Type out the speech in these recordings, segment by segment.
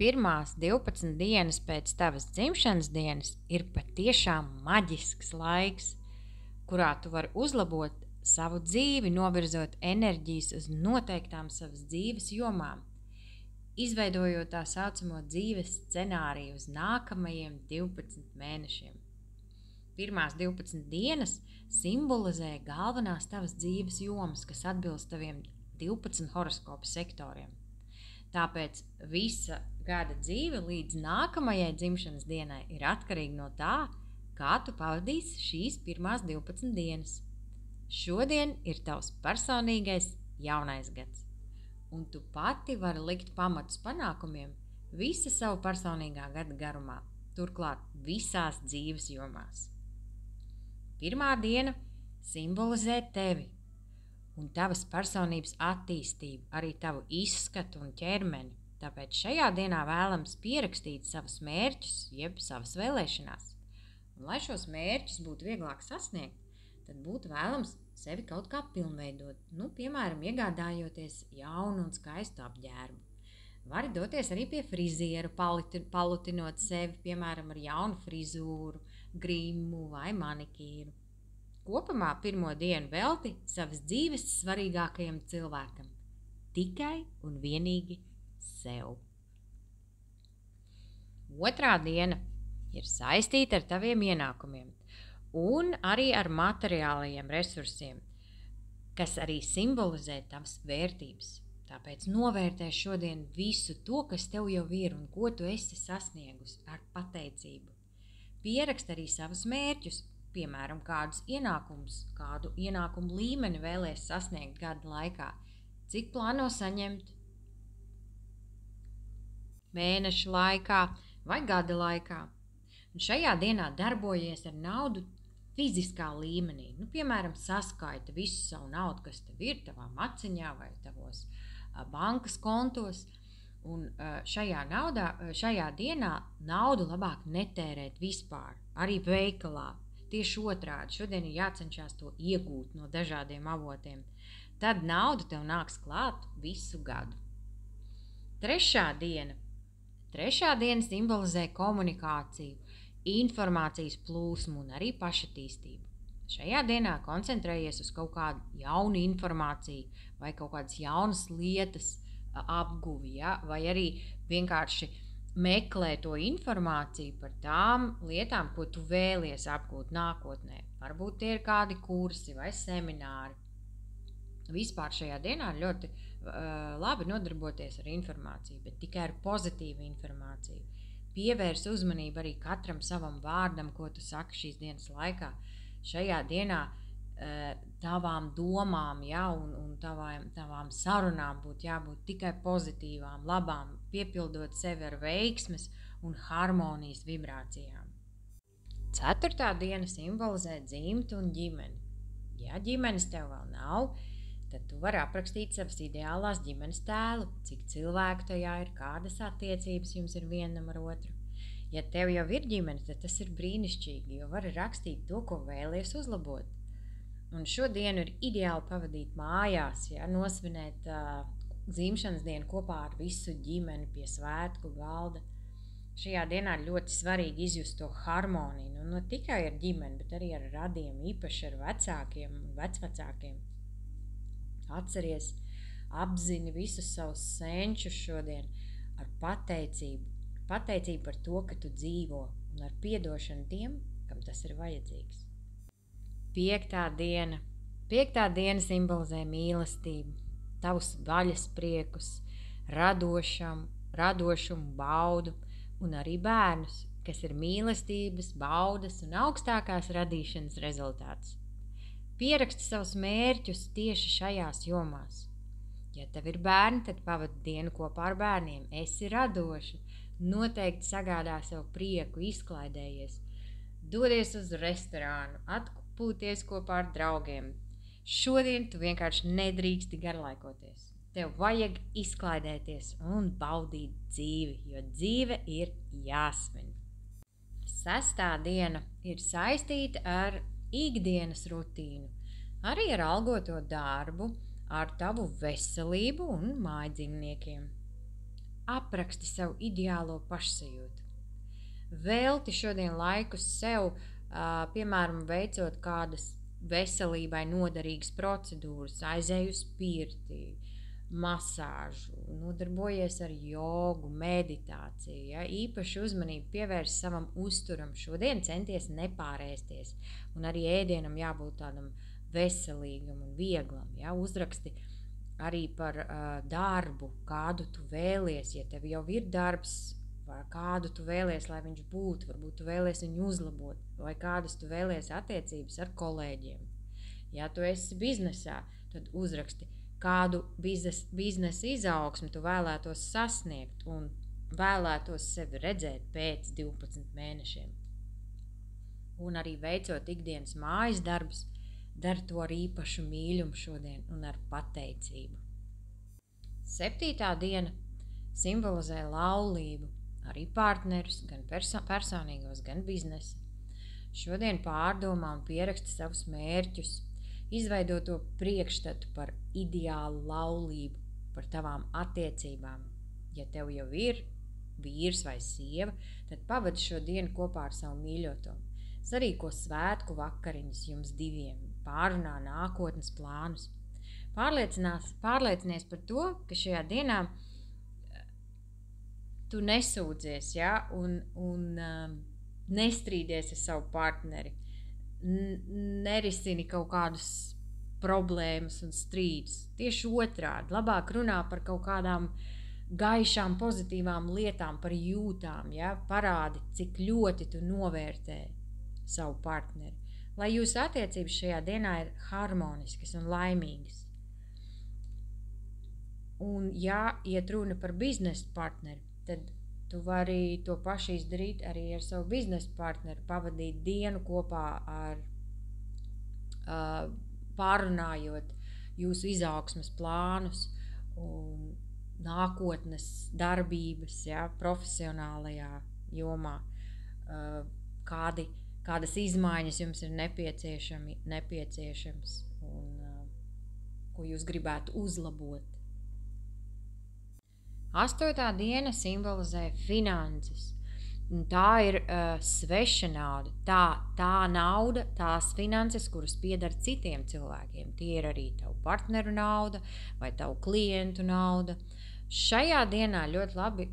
Pirmās 12 dienas pēc tavas dzimšanas dienas ir patiešām maģisks laiks, kurā tu vari uzlabot savu dzīvi, novirzot enerģijas uz noteiktām savas dzīves jomām, izveidojot tā saucamo dzīves scenāriju uz nākamajiem 12 mēnešiem. Pirmās 12 dienas simbolizē galvenās tavas dzīves jomas, kas atbilst taviem 12 horoskopa sektoriem. Tāpēc visa gada dzīve līdz nākamajai dzimšanas dienai ir atkarīga no tā, kā tu pavadīsi šīs pirmās 12 dienas. Šodien ir tavs personīgais jaunais gads, un tu pati vari likt pamatus panākumiem visa savu personīgā gada garumā, turklāt visās dzīves jomās. Pirmā diena simbolizē tevi un tavas personības attīstību, arī tavu izskatu un ķermeni. Tāpēc šajā dienā vēlams pierakstīt savus mērķus, jeb savas vēlēšanās. Un, lai šos mērķus būtu vieglāk sasniegt, tad būtu vēlams sevi kaut kā pilnveidot. Piemēram, iegādājoties jaunu un skaistu apģērbu. Vari doties arī pie friziera, palutinot sevi, piemēram, ar jaunu frizūru, grimu vai manikīru. Kopumā pirmo dienu velti savas dzīves svarīgākajam cilvēkam, tikai un vienīgi sev. Otrā diena ir saistīta ar taviem ienākumiem un arī ar materiālajiem resursiem, kas arī simbolizē tavas vērtības. Tāpēc novērtē šodien visu to, kas tev jau ir un ko tu esi sasniegusi ar pateicību. Pierakst arī savus mērķus, piemēram, kādu ienākumu līmeni vēlēs sasniegt gada laikā, cik plāno saņemt mēneša laikā vai gada laikā. Un šajā dienā darbojies ar naudu fiziskā līmenī. Piemēram, saskaita visu savu naudu, kas tev ir tavā maciņā vai tavos bankas kontos. Un šajā dienā naudu labāk netērēt vispār, arī veikalā. Tieši otrādi, šodien ir jācenšas to iegūt no dažādiem avotiem. Tad nauda tev nāks klāt visu gadu. Trešā diena simbolizē komunikāciju, informācijas plūsmu un arī pašattīstību. Šajā dienā koncentrējies uz kaut kādu jaunu informāciju vai kaut kādas jaunas lietas apguvi, vai arī vienkārši meklē to informāciju par tām lietām, ko tu vēlies apgūt nākotnē. Varbūt tie ir kādi kursi vai semināri. Vispār šajā dienā ir ļoti labi nodarboties ar informāciju, bet tikai ar pozitīvu informāciju. Pievērs uzmanību arī katram savam vārdam, ko tu saki šīs dienas laikā. Šajā dienā tavām domām un tavām sarunām būtu jābūt tikai pozitīvām, labām, piepildot sevi ar veiksmes un harmonijas vibrācijām. Ceturtā diena simbolizē dzimtu un ģimeni. Ja ģimenes tev vēl nav, tad tu vari aprakstīt savas ideālās ģimenes tēlu, cik cilvēku tajā ir, kādas attiecības jums ir vienam ar otru. Ja tev jau ir ģimene, tad tas ir brīnišķīgi, jo vari rakstīt to, ko vēlies uzlabot. Un šodienu ir ideāli pavadīt mājās, nosvinēt dzimšanas dienu kopā ar visu ģimeni pie svētku galda. Šajā dienā ļoti svarīgi izjust to harmoniju, ne tikai ar ģimeni, bet arī ar radiem, īpaši ar vecākiem un vecvecākiem. Atceries, apzini visus savus senčus šodien ar pateicību. Pateicību par to, ka tu dzīvo, un ar piedošanu tiem, kam tas ir vajadzīgs. Piektā diena simbolizē mīlestību, tavus vaļas priekus, radošumu, baudu un arī bērnus, kas ir mīlestības, baudas un augstākās radīšanas rezultāts. Pieraksti savus mērķus tieši šajās jomās. Ja tev ir bērni, tad pavadi dienu kopā ar bērniem. Esi radoši, noteikti sagādā sev prieku, izklaidējies. Dodies uz restorānu, atpūties kopā ar draugiem. Šodien tu vienkārši nedrīksti garlaikoties. Tev vajag izklaidēties un baudīt dzīvi, jo dzīve ir jāsvin. Sestā diena ir saistīta ar ikdienas rutīnu, arī ar algoto darbu, ar tavu veselību un mājdzīvniekiem. apraksti savu ideālo pašsajūtu. Velti šodien laiku sev, piemēram, veicot kādas veselībai noderīgas procedūras, aizēj uz pirti, masāžu, nodarbojies ar jogu, meditāciju, ja? Īpaši uzmanību pievērs savam uzturam. Šodien centies nepārēsties, un arī ēdienam jābūt tādam veselīgam un vieglam. Ja? Uzraksti arī par darbu, kādu tu vēlies, ja tev jau ir darbs, vai kādu tu vēlies, lai viņš būtu, varbūt tu vēlies viņu uzlabot, vai kādas tu vēlies attiecības ar kolēģiem. Ja tu esi biznesā, tad uzraksti, kādu biznesa izaugsmi tu vēlētos sasniegt un vēlētos sevi redzēt pēc 12 mēnešiem. Un arī veicot ikdienas mājas darbus, dari to ar īpašu mīļumu šodien un ar pateicību. 7. diena simbolizē laulību, arī partnerus, gan personīgos, gan biznesa. Šodien pārdomā un pieraksti savus mērķus, izveido to priekšstatu par ideālu laulību, par tavām attiecībām. Ja tev jau ir vīrs vai sieva, tad pavadi šo dienu kopā ar savu mīļoto. Sarīko svētku vakariņas jums diviem, pārunā nākotnes plānus. Pārliecinies par to, ka šajā dienā tu nesūdzies, ja? un nestrīdies ar savu partneri. Nerisini kaut kādus problēmas un strīdus. Tieši otrādi, labāk runā par kaut kādām gaišām, pozitīvām lietām, par jūtām, ja? Parādi, cik ļoti tu novērtē savu partneri, lai jūsu attiecības šajā dienā ir harmoniskas un laimīgas. Un ja iet runa par biznesa partneri, tad tu vari to pašu izdarīt arī ar savu biznesa partneri, pavadīt dienu kopā ar pārunājot jūsu izaugsmes plānus un nākotnes darbības, ja, profesionālajā jomā, kādas izmaiņas jums ir nepieciešams un ko jūs gribētu uzlabot. 8. diena simbolizē finanses. Tā ir sveša nauda. Tā nauda, tās finanses, kuras pieder citiem cilvēkiem. Tie ir arī tavu partneru nauda vai tavu klientu nauda. Šajā dienā ļoti labi,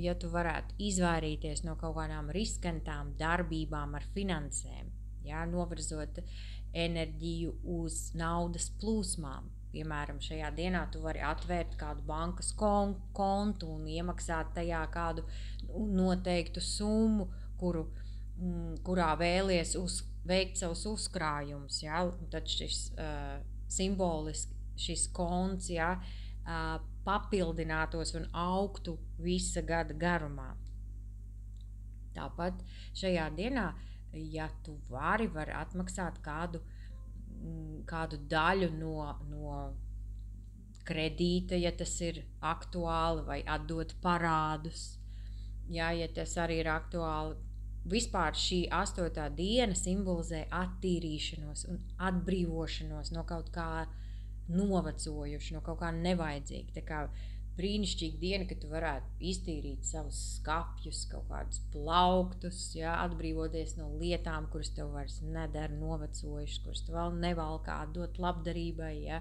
ja tu varētu izvairīties no kaut kādām riskantām darbībām ar finansēm, ja, novirzot enerģiju uz naudas plūsmām. Piemēram, šajā dienā tu vari atvērt kādu bankas kontu un iemaksāt tajā kādu noteiktu summu, kurā vēlies veikt savus uzkrājumus. Ja? Tad šis simboliski šis konts, ja, papildinātos un augtu visa gada garumā. Tāpat šajā dienā, ja tu vari atmaksāt kādu daļu no kredīta, ja tas ir aktuāli, vai atdot parādus, ja tas arī ir aktuāli. Vispār šī 8. diena simbolizē attīrīšanos un atbrīvošanos no kaut kā novecojuši, no kaut kā nevajadzīga. Tā kā brīnišķīga diena, ka tu varētu iztīrīt savus skapjus, kaut kādus plauktus, ja, atbrīvoties no lietām, kuras tev vairs nedara, novecojušas, kuras tu vēl nevalkā, dot labdarībai, ja,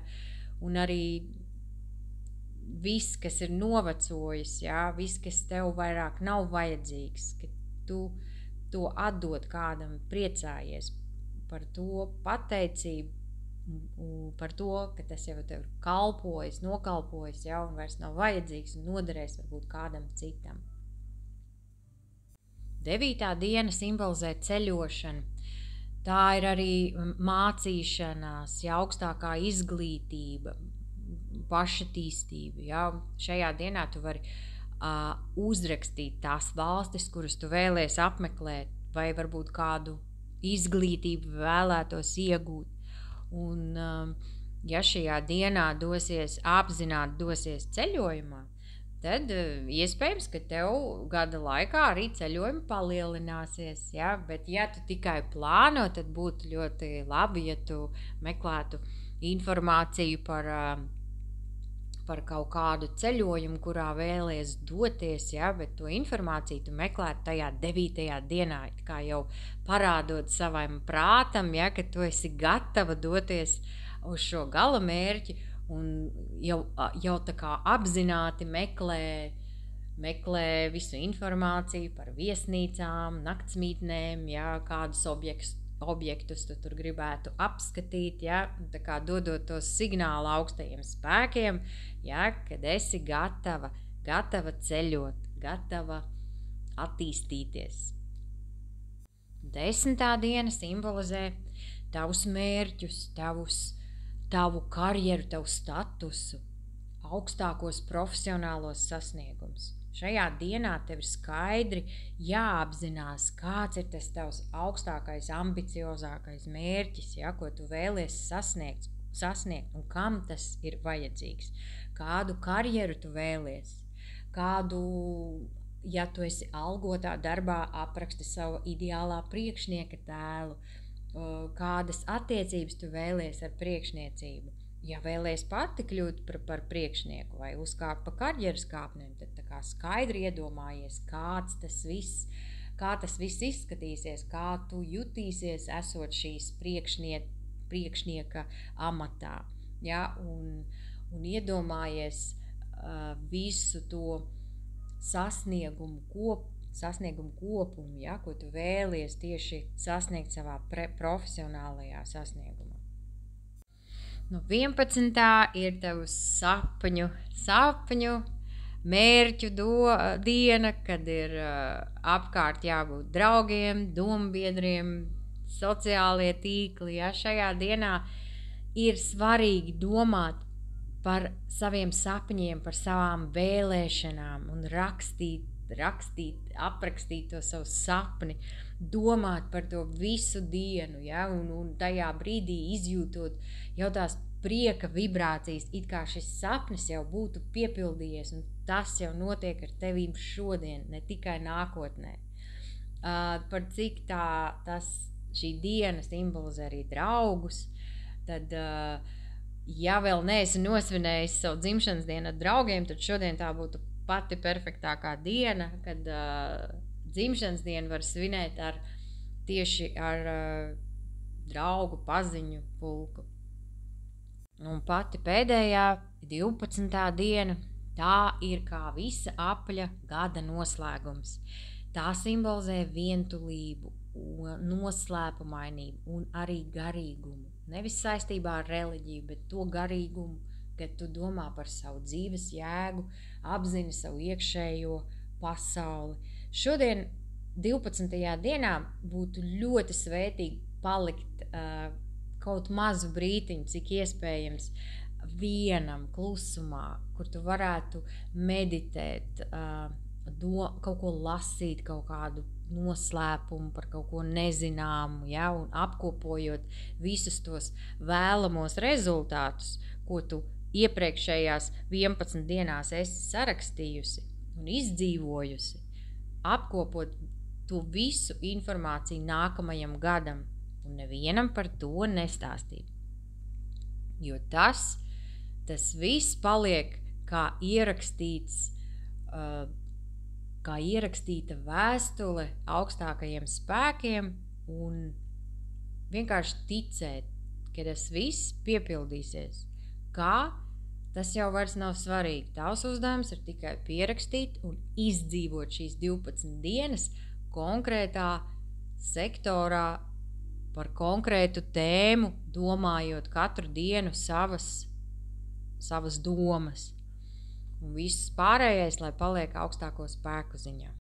un arī viss, kas ir novecojis, ja, viss, kas tev vairāk nav vajadzīgs, ka tu to atdot kādam, priecājies par to, pateicību, par to, ka tas jau tev kalpojas, nokalpojas, ja, un vairs nav vajadzīgs un noderēs varbūt kādam citam. 9. diena simbolizē ceļošanu. Tā ir arī mācīšanās, ja, augstākā izglītība, pašattīstība. Ja. Šajā dienā tu vari uzrakstīt tās valstis, kuras tu vēlies apmeklēt, vai varbūt kādu izglītību vēlētos iegūt. Un, ja šajā dienā apzināti dosies ceļojumā, tad iespējams, ka tev gada laikā arī ceļojumi palielināsies. Ja? Bet, ja tu tikai plāno, tad būtu ļoti labi, ja tu meklētu informāciju par par kaut kādu ceļojumu, kurā vēlies doties, ja, bet to informāciju tu meklētu tajā 9. dienā, kā jau parādot savam prātam, ja, ka tu esi gatava doties uz šo gala mērķi un jau tā kā apzināti meklē visu informāciju par viesnīcām, naktsmītnēm, ja, kādus objektus tu tur gribētu apskatīt, ja, tā kā dodot to signālu augstajiem spēkiem, ja, kad esi gatava ceļot, gatava attīstīties. 10. diena simbolizē tavus mērķus, tavu karjeru, tavu statusu, augstākos profesionālos sasniegumus. Šajā dienā tev ir skaidri jāapzinās, kāds ir tas tavs augstākais, ambiciozākais mērķis, ja, ko tu vēlies sasniegt un kam tas ir vajadzīgs. Kādu karjeru tu vēlies, ja tu esi algotā darbā, apraksti savu ideālā priekšnieka tēlu, kādas attiecības tu vēlies ar priekšniecību. Ja vēlies pati kļūt par priekšnieku vai uzkāpt pa karjeras kāpnēm, tad tā kā skaidri iedomājies, kā tas viss izskatīsies, kā tu jutīsies esot šīs priekšnieka amatā. Ja? Un iedomājies visu to sasniegumu kopumu, ja? Ko tu vēlies tieši sasniegt savā profesionālajā sasniegumā. 11. ir tavs sapņu mērķu diena, kad ir apkārt jābūt draugiem, dombiedriem, sociālie tīkli. Ja? Šajā dienā ir svarīgi domāt par saviem sapņiem, par savām vēlēšanām un aprakstīt to savu sapni, domāt par to visu dienu, ja? un tajā brīdī izjūtot jau tās prieka vibrācijas, it kā šis sapnis jau būtu piepildījies, un tas jau notiek ar tevīm šodien, ne tikai nākotnē. Par cik šī diena simbolizē arī draugus, tad, ja vēl neesi nosvinējis savu dzimšanas dienu ar draugiem, tad šodien tā būtu pati perfektākā diena, kad dzimšanas dienu var svinēt tieši ar draugu paziņu pulku. Un pati pēdējā 12. diena, tā ir kā visa apļa gada noslēgums. Tā simbolizē vientulību, noslēpumainību un arī garīgumu. Nevis saistībā ar reliģiju, bet to garīgumu, kad tu domā par savu dzīves jēgu, apzini savu iekšējo pasauli. Šodien, 12. dienā, būtu ļoti svētīgi palikt kaut mazu brītiņu, cik iespējams, vienam klusumā, kur tu varētu meditēt, kaut ko lasīt, kaut kādu noslēpumu par kaut ko nezināmu, ja, un apkopojot visus tos vēlamos rezultātus, ko tu iepriekšējās 11 dienās esi sarakstījusi un izdzīvojusi, apkopot to visu informāciju nākamajam gadam un nevienam par to nestāstīt. Jo tas viss paliek kā ierakstīta vēstule augstākajiem spēkiem un vienkārši ticēt, ka tas viss piepildīsies. Kā? Tas jau vairs nav svarīgi. Tavs uzdevums ir tikai pierakstīt un izdzīvot šīs 12 dienas konkrētā sektorā par konkrētu tēmu, domājot katru dienu savas domas. Un viss pārējais, lai paliek augstāko spēku ziņā.